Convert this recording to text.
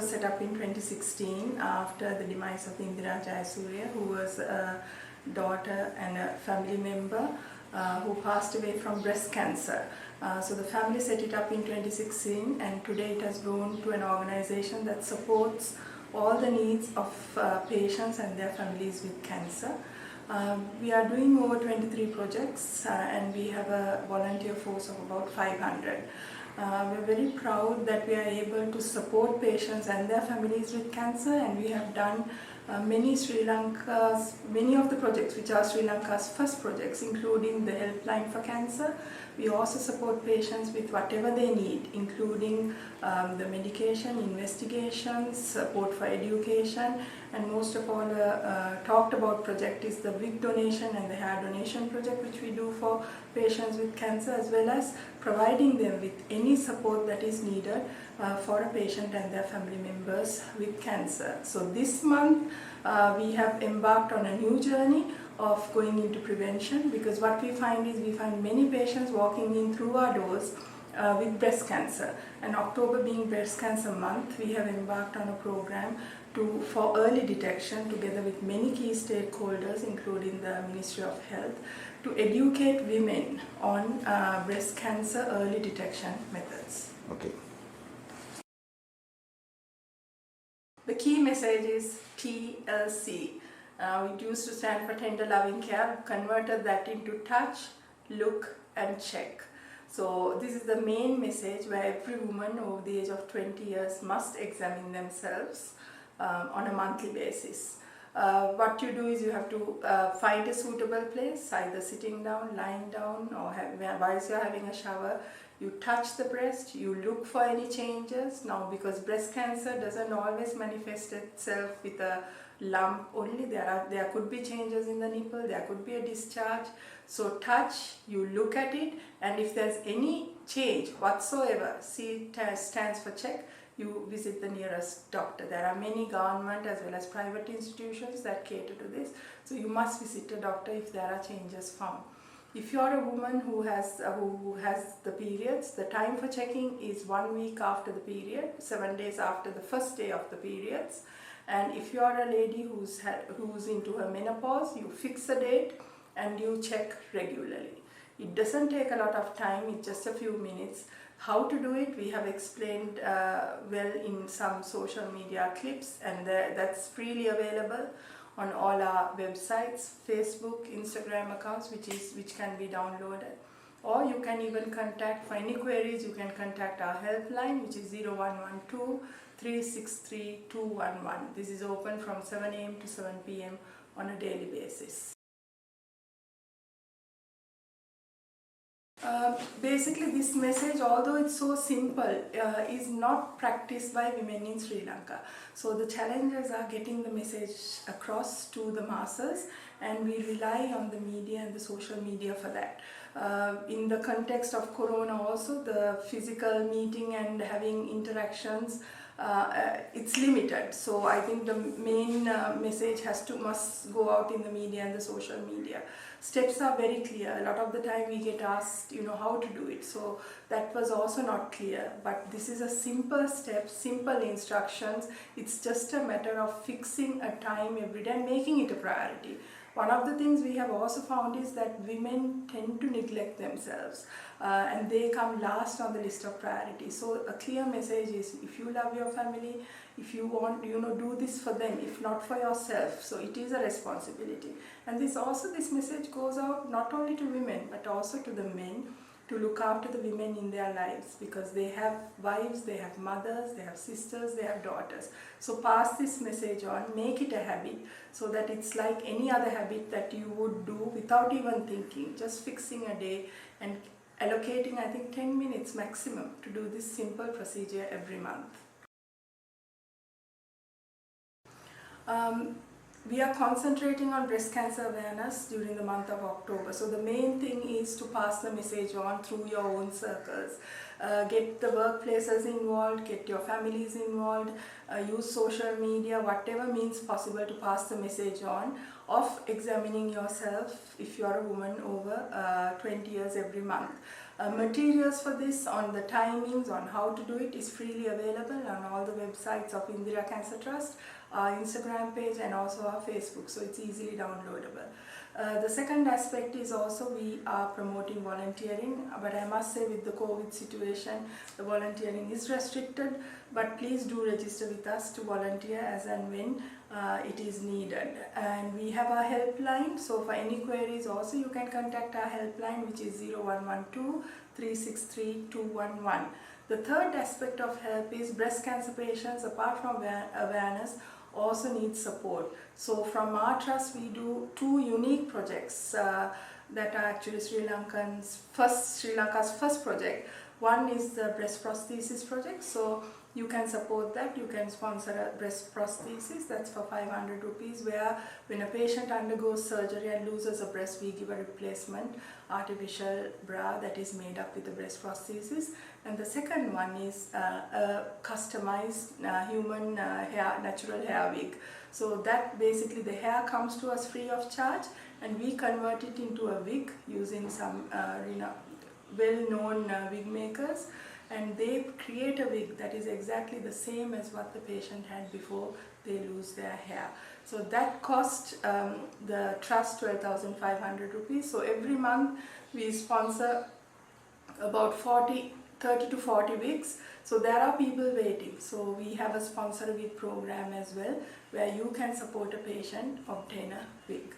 was set up in 2016 after the demise of Indira Jayasuriya, who was a daughter and a family member who passed away from breast cancer. So the family set it up in 2016, and today it has grown to an organization that supports all the needs of patients and their families with cancer. We are doing over 23 projects and we have a volunteer force of about 500. We're very proud that we are able to support patients and their families with cancer, and we have done many of the projects which are Sri Lanka's first projects, including the helpline for cancer. We also support patients with whatever they need, including the medication, investigations, support for education, and most of all talked about project is the wig donation and the hair donation project, which we do for patients with cancer, as well as providing them with any support that is needed for a patient and their family members with cancer. So this month we have embarked on a new journey of going into prevention, because what we find is we find many patients walking in through our doors with breast cancer, and October being breast cancer month, we have embarked on a program for early detection together with many key stakeholders, including the Ministry of Health, to educate women on breast cancer early detection methods. Okay. The key message is TLC. It used to stand for tender loving care, converted that into touch, look and check. So this is the main message where every woman over the age of 20 years must examine themselves on a monthly basis. What you do is you have to find a suitable place, either sitting down, lying down, or whilst you are having a shower. You touch the breast, you look for any changes. Now, because breast cancer doesn't always manifest itself with a lump only, there could be changes in the nipple, there could be a discharge. So touch, you look at it, and if there's any change whatsoever, C stands for check, you visit the nearest doctor. There are many government as well as private institutions that cater to this, so you must visit a doctor if there are changes found. If you are a woman who has the periods, the time for checking is 1 week after the period, 7 days after the first day of the periods. And if you are a lady who's into her menopause, you fix a date and you check regularly. It doesn't take a lot of time, it's just a few minutes. How to do it, we have explained well in some social media clips, and that's freely available on all our websites, Facebook, Instagram accounts, which can be downloaded. Or you can even contact, for any queries, you can contact our helpline, which is 0112 363 211. This is open from 7 a.m. to 7 p.m. on a daily basis. Basically, this message, although it's so simple, is not practiced by women in Sri Lanka. So the challenges are getting the message across to the masses, and we rely on the media and the social media for that. In the context of Corona also, the physical meeting and having interactions, it's limited. So I think the main message must go out in the media and the social media. Steps are very clear. A lot of the time we get asked, how to do it. So that was also not clear. But this is a simple step, simple instructions. It's just a matter of fixing a time every day and making it a priority. One of the things we have also found is that women tend to neglect themselves and they come last on the list of priorities. So a clear message is, if you love your family, if you want, do this for them, if not for yourself. So it is a responsibility. And this message goes out not only to women but also to the men, to look after the women in their lives, because they have wives, they have mothers, they have sisters, they have daughters. So pass this message on, make it a habit, so that it's like any other habit that you would do without even thinking, just fixing a day and allocating, I think, 10 minutes maximum to do this simple procedure every month. We are concentrating on breast cancer awareness during the month of October. So the main thing is to pass the message on through your own circles. Get the workplaces involved, get your families involved, use social media, whatever means possible to pass the message on of examining yourself if you are a woman over 20 years every month. Materials for this, on the timings, on how to do it, is freely available on all the websites of Indira Cancer Trust, our Instagram page, and also our Facebook, so it's easily downloadable. The second aspect is also we are promoting volunteering, but I must say with the COVID situation, the volunteering is restricted, but please do register with us to volunteer as and when it is needed. And we have our helpline, so for any queries also you can contact our helpline, which is 0112 363 211. The third aspect of help is breast cancer patients, apart from awareness, also need support. So from our trust we do two unique projects that are actually Sri Lanka's first project. One is the breast prosthesis project, so you can support that. You can sponsor a breast prosthesis, that's for 500 rupees, where when a patient undergoes surgery and loses a breast, we give a replacement artificial bra that is made up with the breast prosthesis. And the second one is a customized human natural hair wig. So that basically the hair comes to us free of charge, and we convert it into a wig using some well-known wig makers, and they create a wig that is exactly the same as what the patient had before they lose their hair. So that cost the trust 12,500 rupees. So every month we sponsor about 30 to 40 wigs. So there are people waiting. So we have a sponsor wig program as well, where you can support a patient, obtain a wig.